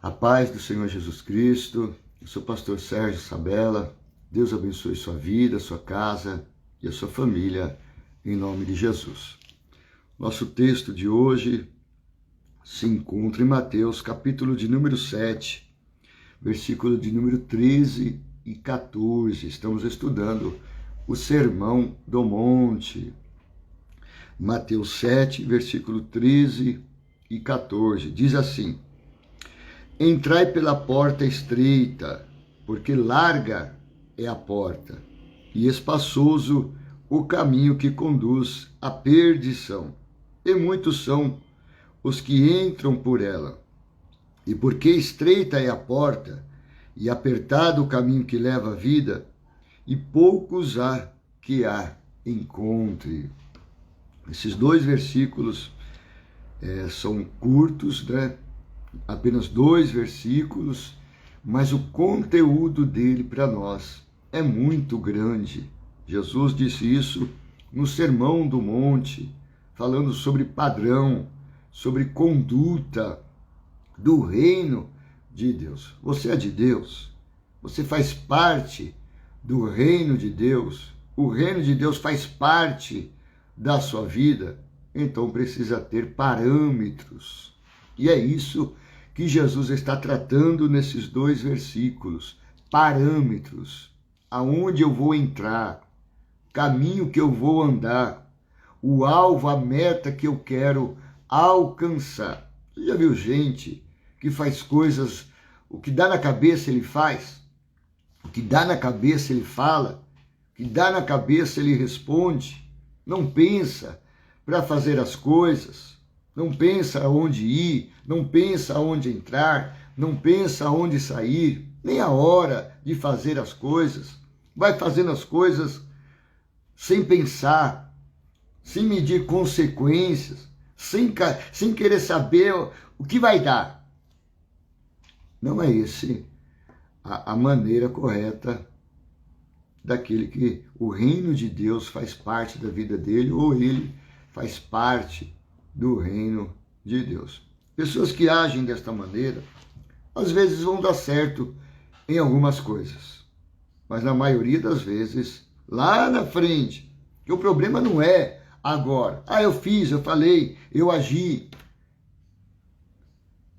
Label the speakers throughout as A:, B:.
A: A paz do Senhor Jesus Cristo. Eu sou o pastor Sérgio Sabella. Deus abençoe sua vida, sua casa e a sua família, em nome de Jesus. Nosso texto de hoje se encontra em Mateus, capítulo de número 7, versículo de número 13 e 14. Estamos estudando o Sermão do Monte. Mateus 7, versículo 13 e 14. Diz assim: Entrai pela porta estreita, porque larga é a porta, e espaçoso o caminho que conduz à perdição, e muitos são os que entram por ela. E porque estreita é a porta, e apertado o caminho que leva à vida, e poucos há que a encontre. Esses dois versículos são curtos, né? Apenas 2 versículos, mas o conteúdo dele para nós é muito grande. Jesus disse isso no Sermão do Monte, falando sobre padrão, sobre conduta do reino de Deus. Você é de Deus, você faz parte do reino de Deus, o reino de Deus faz parte da sua vida, então precisa ter parâmetros. E é isso que Jesus está tratando nesses 2 versículos. Parâmetros. Aonde eu vou entrar, caminho que eu vou andar, o alvo, a meta que eu quero alcançar. Você já viu gente que faz coisas, o que dá na cabeça ele faz, o que dá na cabeça ele fala, o que dá na cabeça ele responde, não pensa para fazer as coisas, não pensa aonde ir, não pensa aonde entrar, não pensa aonde sair, nem a hora de fazer as coisas. Vai fazendo as coisas sem pensar, sem medir consequências, sem querer saber o que vai dar. Não é esse a maneira correta daquele que o reino de Deus faz parte da vida dele, ou ele faz parte do reino de Deus. Pessoas que agem desta maneira, às vezes vão dar certo em algumas coisas, mas na maioria das vezes, lá na frente, que o problema não é agora. Eu fiz, eu falei, eu agi.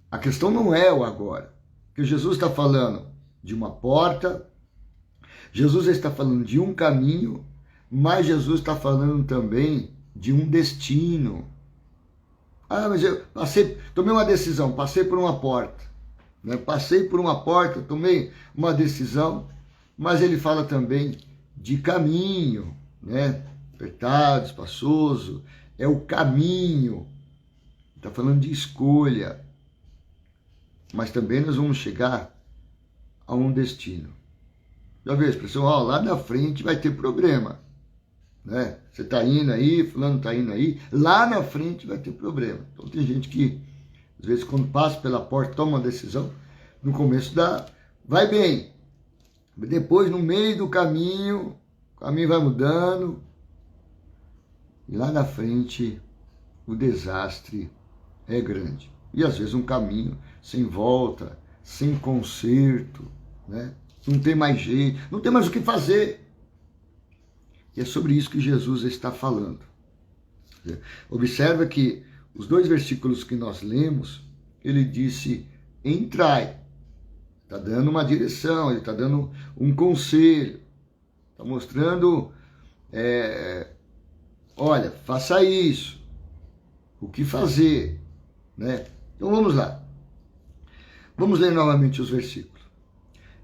A: A questão não é o agora, porque Jesus está falando de uma porta, Jesus está falando de um caminho, mas Jesus está falando também de um destino. Mas eu tomei uma decisão, passei por uma porta, né? Passei por uma porta, tomei uma decisão, mas ele fala também de caminho, né? Apertado, espaçoso, é o caminho, está falando de escolha, mas também nós vamos chegar a um destino. Já viu a expressão, lá na frente vai ter problema, né? Você está indo aí, fulano está indo aí, lá na frente vai ter problema. Então tem gente que, às vezes, quando passa pela porta, toma uma decisão, no começo vai bem, depois no meio do caminho, o caminho vai mudando, e lá na frente o desastre é grande. E às vezes um caminho sem volta, sem conserto, né? Não tem mais jeito, não tem mais o que fazer. E é sobre isso que Jesus está falando. Observa que os 2 versículos que nós lemos, ele disse, entrai. Está dando uma direção, ele está dando um conselho. Está mostrando, olha, faça isso. O que fazer, né? Então vamos lá. Vamos ler novamente os versículos.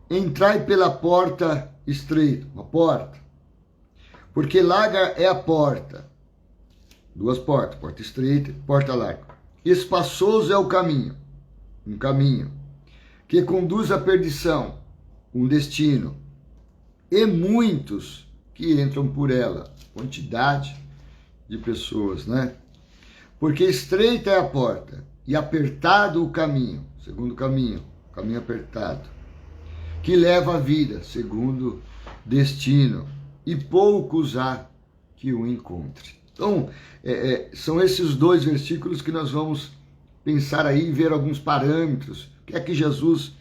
A: Entrai pela porta estreita, uma porta. Porque larga é a porta. 2 portas, porta estreita, porta larga. Espaçoso é o caminho, um caminho, que conduz à perdição, um destino. E muitos que entram por ela, quantidade de pessoas, né? Porque estreita é a porta e apertado o caminho, segundo caminho apertado, que leva à vida, segundo destino, e poucos há que o encontre. Então, são esses 2 versículos que nós vamos pensar aí e ver alguns parâmetros. O que é que Jesus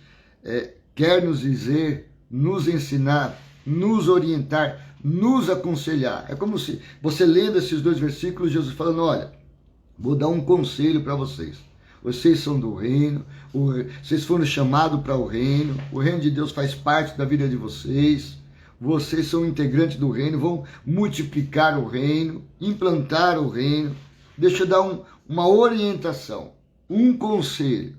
A: quer nos dizer, nos ensinar, nos orientar, nos aconselhar? É como se você lendo esses 2 versículos, Jesus falando, olha, vou dar um conselho para vocês. Vocês são do reino, vocês foram chamados para o reino de Deus faz parte da vida de vocês, vocês são integrantes do reino, vão multiplicar o reino, implantar o reino. Deixa eu dar uma orientação, um conselho.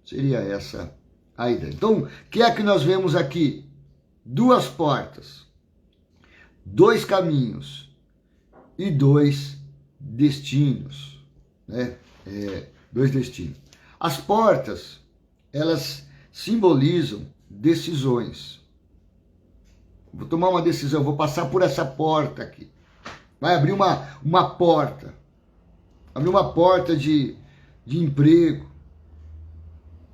A: Seria essa a ideia. Então, o que é que nós vemos aqui? 2 portas, 2 caminhos e 2 destinos, né? 2 destinos. As portas, elas simbolizam decisões. Vou tomar uma decisão, vou passar por essa porta aqui. Vai abrir uma porta. Abrir uma porta de emprego.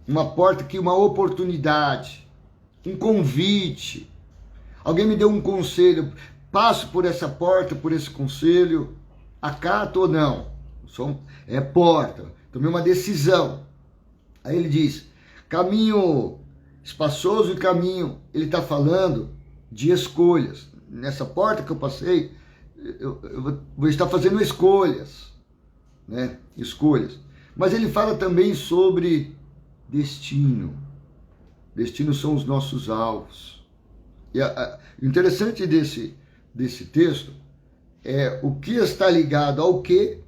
A: Uma porta que uma oportunidade. Um convite. Alguém me deu um conselho. Passo por essa porta, por esse conselho. Acato ou não? É porta. Tomei uma decisão. Aí ele diz, caminho espaçoso e caminho. Ele está falando de escolhas. Nessa porta que eu passei, eu vou estar fazendo escolhas, né? Escolhas. Mas ele fala também sobre destino. Destino são os nossos alvos. E o interessante desse texto é o que está ligado ao que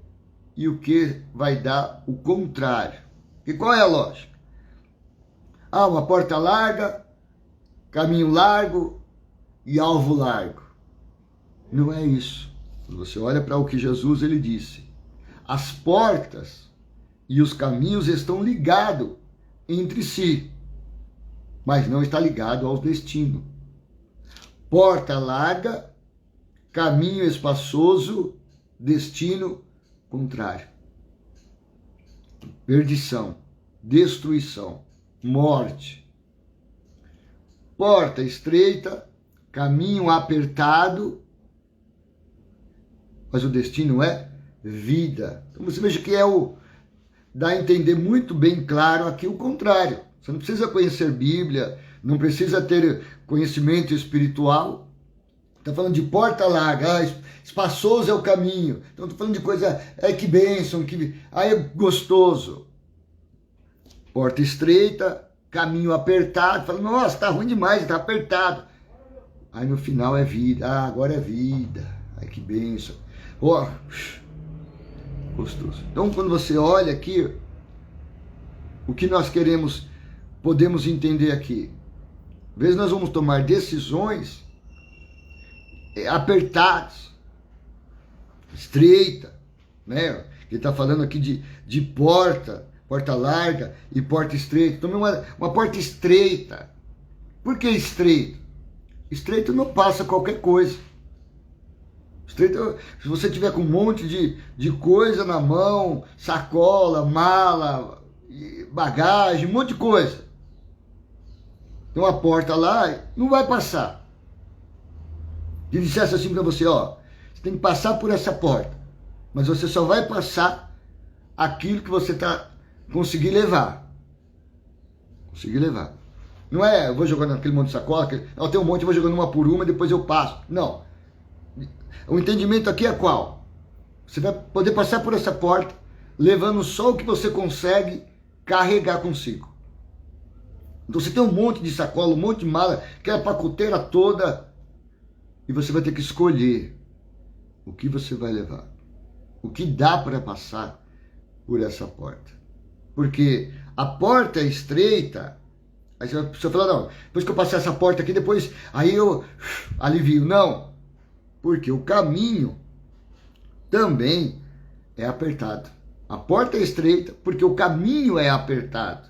A: e o que vai dar o contrário. E qual é a lógica? Uma porta larga, caminho largo e alvo largo. Não é isso. Quando você olha para o que Jesus ele disse, as portas e os caminhos estão ligados entre si, mas não está ligado ao destino. Porta larga, caminho espaçoso, destino contrário. Perdição, destruição, morte. Porta estreita, caminho apertado, mas o destino é vida. Então você veja que dá a entender muito bem claro aqui o contrário. Você não precisa conhecer Bíblia, não precisa ter conhecimento espiritual. Está falando de porta larga, espaçoso é o caminho. Então estou falando de coisa, que bênção, é gostoso. Porta estreita, caminho apertado. Fala, nossa, está ruim demais, está apertado. Aí no final é vida. Agora é vida. Ai, que bênção. Gostoso. Então quando você olha aqui, o que nós podemos entender aqui. Às vezes nós vamos tomar decisões apertadas, estreita, né? Ele está falando aqui de porta larga e porta estreita. Tome uma porta estreita. Por que estreito? Estreito não passa qualquer coisa. Estreito, se você tiver com um monte de coisa na mão, sacola, mala, bagagem, um monte de coisa. Tem uma porta lá, não vai passar. Se dissesse assim para você, você tem que passar por essa porta, mas você só vai passar aquilo que você conseguir levar. Conseguir levar. Não é, eu vou jogando naquele monte de sacola, eu tenho um monte, eu vou jogando uma por uma, depois eu passo. Não. O entendimento aqui é qual? Você vai poder passar por essa porta, levando só o que você consegue carregar consigo. Então você tem um monte de sacola, um monte de mala, aquela pacoteira toda, e você vai ter que escolher o que você vai levar. O que dá para passar por essa porta. Porque a porta é estreita, aí você fala, não, depois que eu passar essa porta aqui, depois aí eu alivio. Não, porque o caminho também é apertado. A porta é estreita porque o caminho é apertado.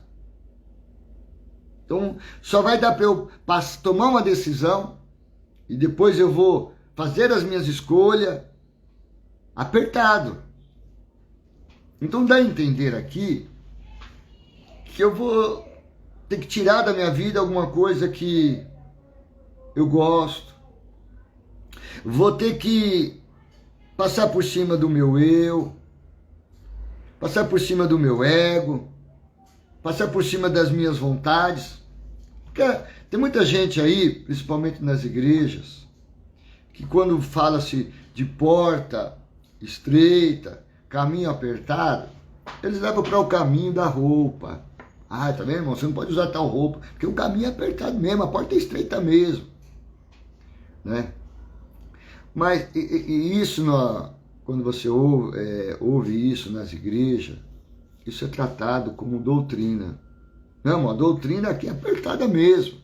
A: Então, só vai dar para eu tomar uma decisão e depois eu vou fazer as minhas escolhas apertado. Então, dá a entender aqui que eu vou ter que tirar da minha vida alguma coisa que eu gosto. Vou ter que passar por cima do meu eu. passar por cima do meu ego, passar por cima das minhas vontades. Porque tem muita gente aí, principalmente nas igrejas, que quando fala-se de porta estreita, caminho apertado, eles levam para o caminho da roupa. Ah, tá vendo, irmão? Você não pode usar tal roupa, porque o caminho é apertado mesmo, a porta é estreita mesmo, né? Mas e isso, quando você ouve isso nas igrejas, isso é tratado como doutrina. Não, a doutrina aqui é apertada mesmo.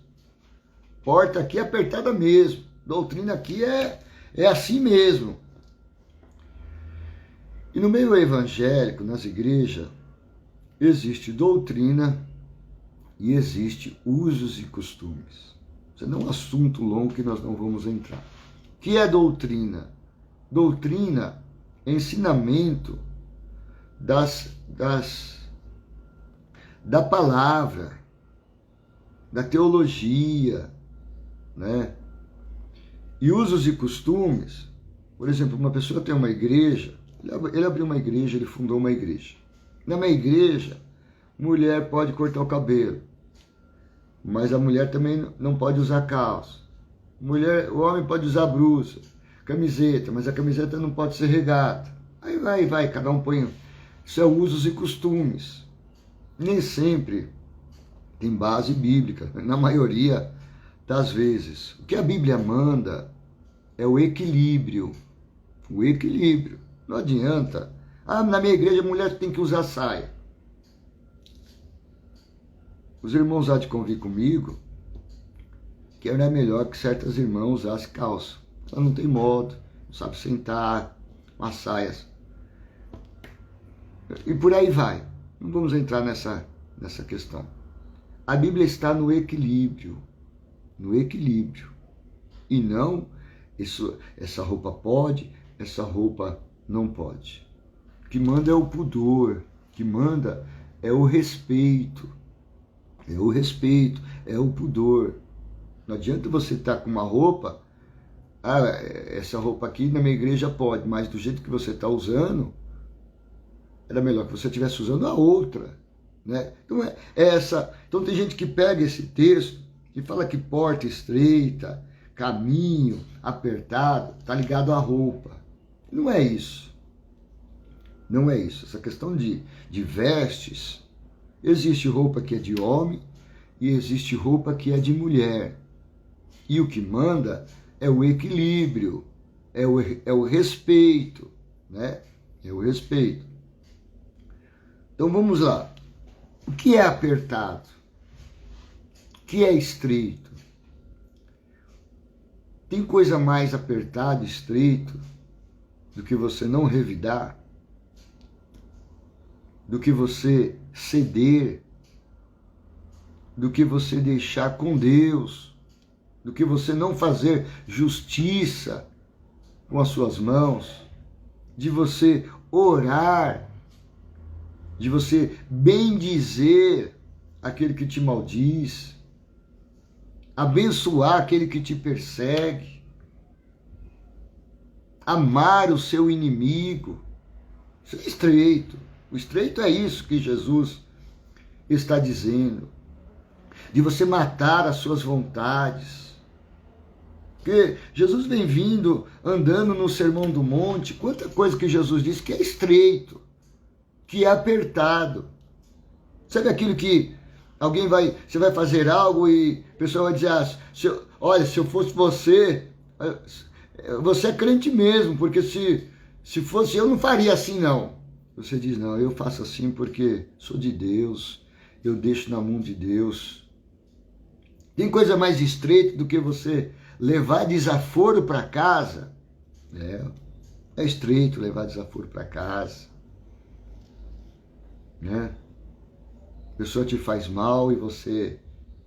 A: Porta aqui é apertada mesmo. Doutrina aqui é assim mesmo. E no meio evangélico, nas igrejas, existe doutrina e existe usos e costumes. Isso não é um assunto longo que nós não vamos entrar. O que é doutrina? Doutrina é ensinamento da palavra, da teologia, né? E usos e costumes, por exemplo, uma pessoa tem uma igreja, ele abriu uma igreja, ele fundou uma igreja. Na minha igreja, mulher pode cortar o cabelo, mas a mulher também não pode usar calça. O homem pode usar blusa, camiseta, mas a camiseta não pode ser regata. Aí vai, cada um põe. Isso é usos e costumes. Nem sempre tem base bíblica, na maioria das vezes. O que a Bíblia manda é o equilíbrio. O equilíbrio. Não adianta. Ah, na minha igreja a mulher tem que usar saia. Os irmãos há de convir comigo que era melhor que certas irmãs usassem calça. Ela não tem modo, não sabe sentar, umas saias. E por aí vai. Não vamos entrar nessa questão. A Bíblia está no equilíbrio. No equilíbrio. E não, essa roupa pode, essa roupa não pode. O que manda é o pudor. O que manda é o respeito. É o respeito, é o pudor. Não adianta você estar com uma roupa, essa roupa aqui na minha igreja pode, mas do jeito que você está usando, era melhor que você estivesse usando a outra, né? Então então tem gente que pega esse texto e fala que porta estreita, caminho apertado, está ligado à roupa. Não é isso. Não é isso. Essa questão de vestes, existe roupa que é de homem e existe roupa que é de mulher. E o que manda é o equilíbrio, é o respeito, né? É o respeito. Então vamos lá. O que é apertado? O que é estreito? Tem coisa mais apertada, estreito, do que você não revidar? Do que você ceder? Do que você deixar com Deus? Do que você não fazer justiça com as suas mãos? De você orar? De você bendizer aquele que te maldiz? Abençoar aquele que te persegue? Amar o seu inimigo? Isso é estreito. O estreito é isso que Jesus está dizendo. De você matar as suas vontades. Porque Jesus vem vindo, andando no Sermão do Monte, quanta coisa que Jesus disse que é estreito, que é apertado. Sabe aquilo que você vai fazer algo e a pessoa vai dizer, olha, se eu fosse você é crente mesmo, porque se fosse eu não faria assim não. Você diz, não, eu faço assim porque sou de Deus, eu deixo na mão de Deus. Tem coisa mais estreita do que você levar desaforo para casa? É estreito levar desaforo para casa. Né? A pessoa te faz mal e você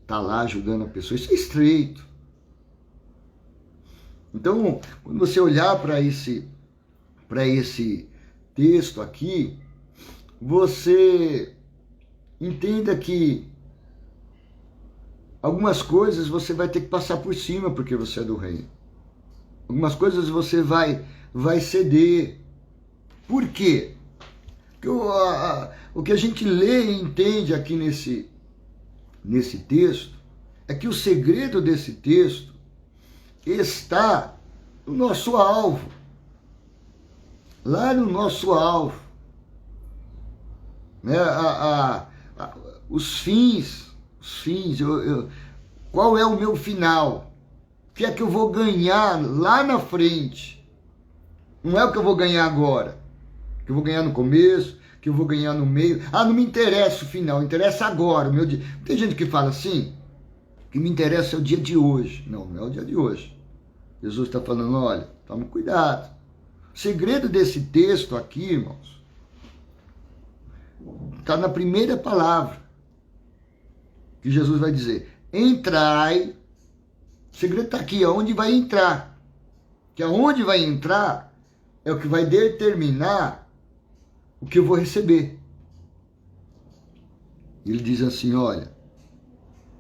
A: está lá ajudando a pessoa. Isso é estreito. Então, quando você olhar para esse texto aqui, você entenda que algumas coisas você vai ter que passar por cima porque você é do reino. Algumas coisas você vai ceder. Por quê? O que a gente lê e entende aqui nesse texto é que o segredo desse texto está no nosso alvo. Lá no nosso alvo. Né? Os fins, qual é o meu final? O que é que eu vou ganhar lá na frente? Não é o que eu vou ganhar agora, que eu vou ganhar no começo, que eu vou ganhar no meio. Não me interessa o final, interessa agora, o meu dia. Tem gente que fala assim, que me interessa é o dia de hoje. Não, não é o dia de hoje. Jesus está falando, olha, tome cuidado. O segredo desse texto aqui, irmãos, está na primeira palavra que Jesus vai dizer, entrai. O segredo está aqui, aonde vai entrar. Que aonde vai entrar é o que vai determinar o que eu vou receber. Ele diz assim, olha,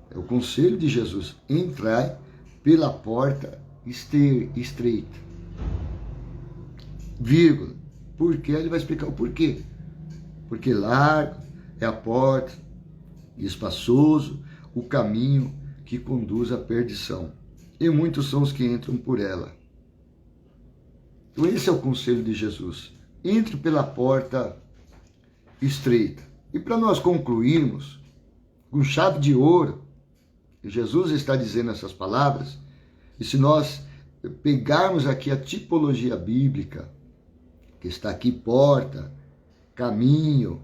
A: é o conselho de Jesus, entrai pela porta estreita. Vírgula. Por quê? Ele vai explicar o porquê. Porque largo é a porta, e espaçoso o caminho que conduz à perdição. E muitos são os que entram por ela. Então esse é o conselho de Jesus. Entre pela porta estreita. E para nós concluirmos, com chave de ouro, Jesus está dizendo essas palavras, e se nós pegarmos aqui a tipologia bíblica, que está aqui porta, caminho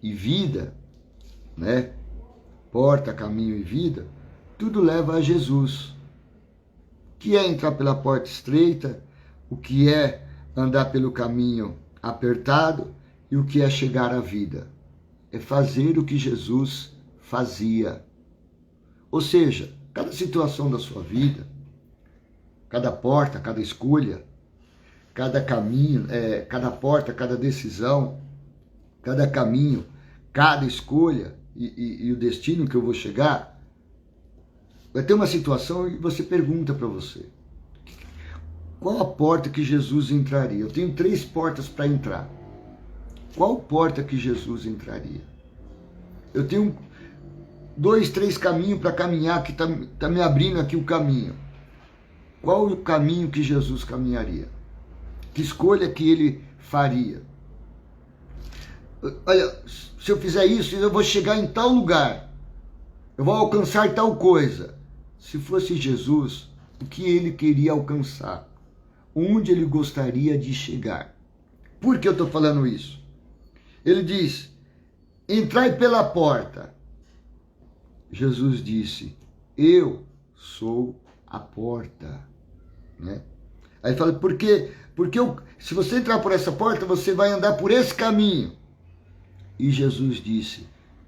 A: e vida, né? Porta, caminho e vida, tudo leva a Jesus. O que é entrar pela porta estreita, o que é andar pelo caminho apertado e o que é chegar à vida. É fazer o que Jesus fazia. Ou seja, cada situação da sua vida, cada porta, cada escolha, cada caminho, cada porta, cada decisão, cada caminho, cada escolha e o destino que eu vou chegar, vai ter uma situação e você pergunta para você, qual a porta que Jesus entraria? Eu tenho 3 portas para entrar. Qual porta que Jesus entraria? Eu tenho 2, 3 caminhos para caminhar, que tá me abrindo aqui o caminho. Qual o caminho que Jesus caminharia? Que escolha que ele faria? Olha, se eu fizer isso, eu vou chegar em tal lugar. Eu vou alcançar tal coisa. Se fosse Jesus, o que ele queria alcançar? Onde ele gostaria de chegar? Por que eu estou falando isso? Ele diz, entrai pela porta. Jesus disse, eu sou a porta. Né? Aí ele fala, por quê? Porque se você entrar por essa porta, você vai andar por esse caminho. E Jesus disse,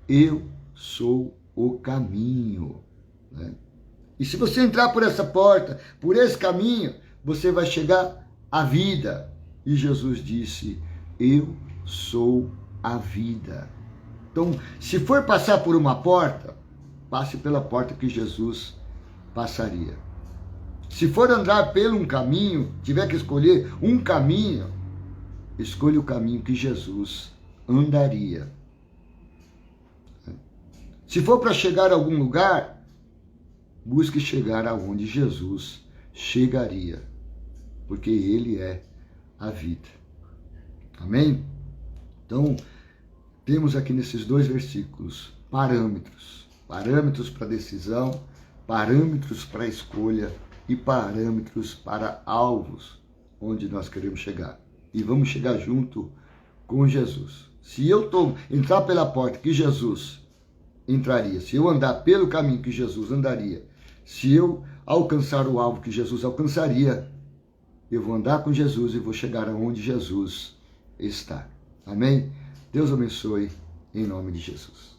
A: eu sou o caminho. Né? E se você entrar por essa porta, por esse caminho, você vai chegar à vida. E Jesus disse, eu sou a vida. Então, se for passar por uma porta, passe pela porta que Jesus passaria. Se for andar pelo um caminho, tiver que escolher um caminho, escolha o caminho que Jesus andaria. Se for para chegar a algum lugar, busque chegar aonde Jesus chegaria, porque ele é a vida. Amém? Então, temos aqui nesses 2 versículos parâmetros para decisão, parâmetros para escolha e parâmetros para alvos onde nós queremos chegar. E vamos chegar junto com Jesus. Se eu entrar pela porta que Jesus entraria, se eu andar pelo caminho que Jesus andaria, se eu alcançar o alvo que Jesus alcançaria, eu vou andar com Jesus e vou chegar aonde Jesus está. Amém? Deus abençoe, em nome de Jesus.